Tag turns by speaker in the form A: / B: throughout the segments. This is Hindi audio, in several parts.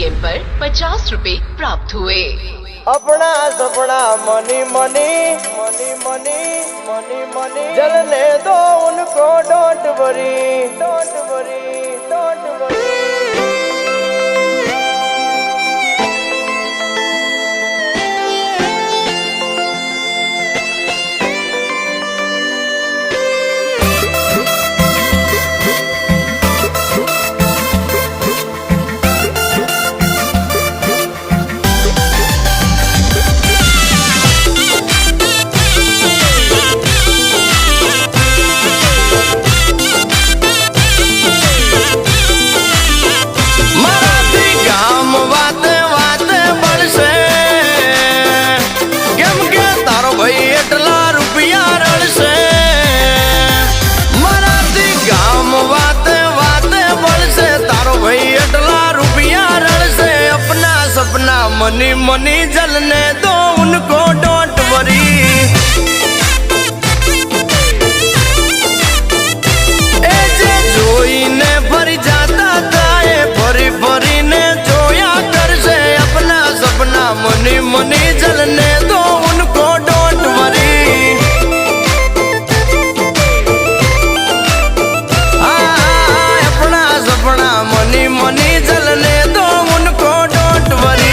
A: पेटीएम पर 50 रुपए प्राप्त हुए।
B: अपना सपना money money money money money money जलने दो उनको, don't worry don't worry don't worry. Money money जलने दो उनको, डोंट वरी। ए जे जोई ने भरी जाता था, भरी भरी ने जोया कर से अपना सपना मनी मनी जलने दो उनको, डोंट वरी। अपना सपना मनी मनी जलने दो उनको, डोंट वरी।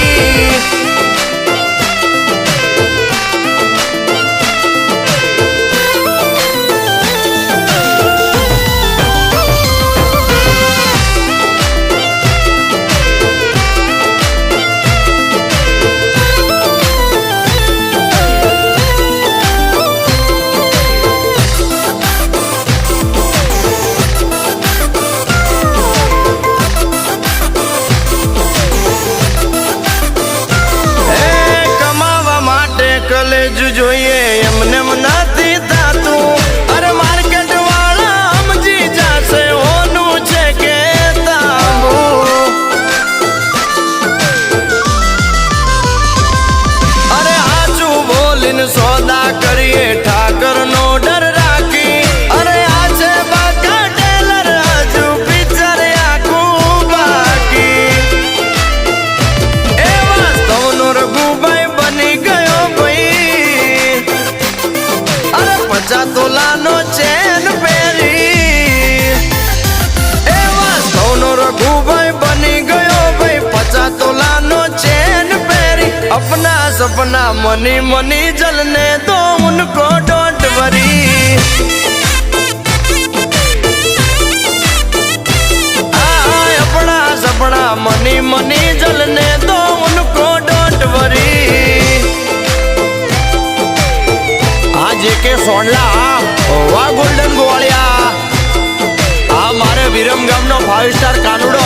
B: જોઈએ એમને નથી થાતું, અરે માર્કેટ વાળા સમજી જશે ઓનું છે કે તાંબુ। અરે હાચું બોલીને સોદા કરીએ ઠાકર નો ડર રાખી, અરે આ છે બાકા ટેલર હજુ પિક્ચર આખું બાકી। એ વાસ્તવનો રઘુભાઈ બની ગયો ભાઈ, 50 તોલાનો ચેન પહેરી। એવા સૌનો રઘુભાઈ બની ગયો ભાઈ, 50 તોલાનો ચેન પહેરી। अपना सपना मनी मनी जलने दो उनको, डोंट वरी। अपना सपना मनी मनी जलने दो उनको, डोंट वरी। आज के सोनला वा गोल्डन गोवालिया, आ मारे विरम गाम नो 5 स्टार कानुडो,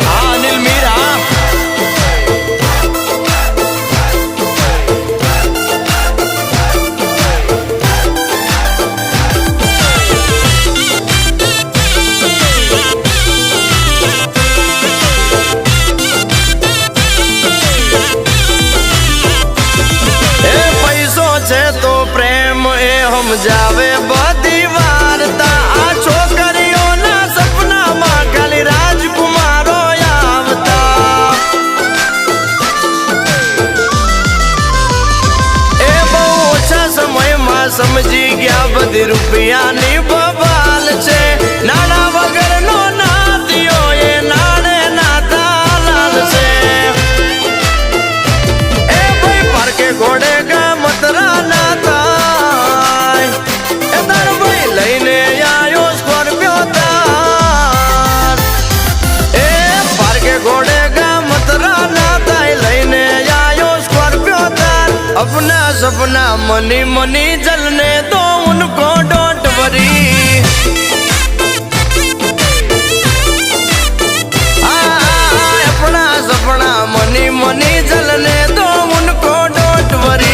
B: आ अनिल मीर। हम जावे बदी वार्ता, आ छोकरियों ना सपना मां खाली राजकुमारो आवता। ए बहु ओछा समय में समझी गया बदी रुपया नी बबाल छे, नाना वगर नो नातियो ये नाने नाता लाल छे। ए भाई पर के घोड़े का मतरा नाता, लईने आयो स्कॉर्पियो तार। ए पार के घोड़े का मतरा नाता, लईने आयो स्कॉर्पियो तार। अपना सपना मनी मनी जलने दो उनको, डोंट वरी। अपना सपना मनी मनी जलने दो उनको, डोंट वरी।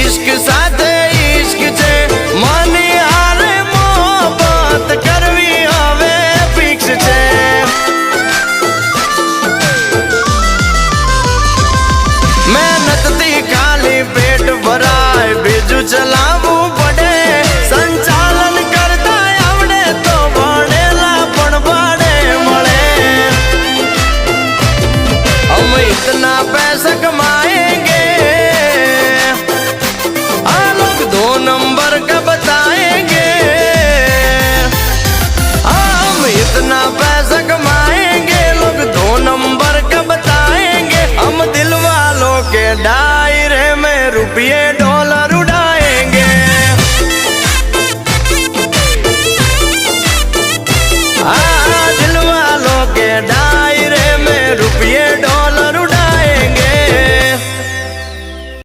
B: इश्क साथे इश्क छे मानी हारे मोहब्बत करवी हवे फिक्स छे मेहनत थी खाली पेट भराय बीजू चलावू पड़े संचालन करता आवड़े तो भणेला पण भाड़े मळे हम इतना पैसा कमाएंगे लोग 2 नंबर का बताएंगे हम इतना पैसा कमाएंगे लोग 2 नंबर का बताएंगे हम दिल वालों के दायरे में रुपये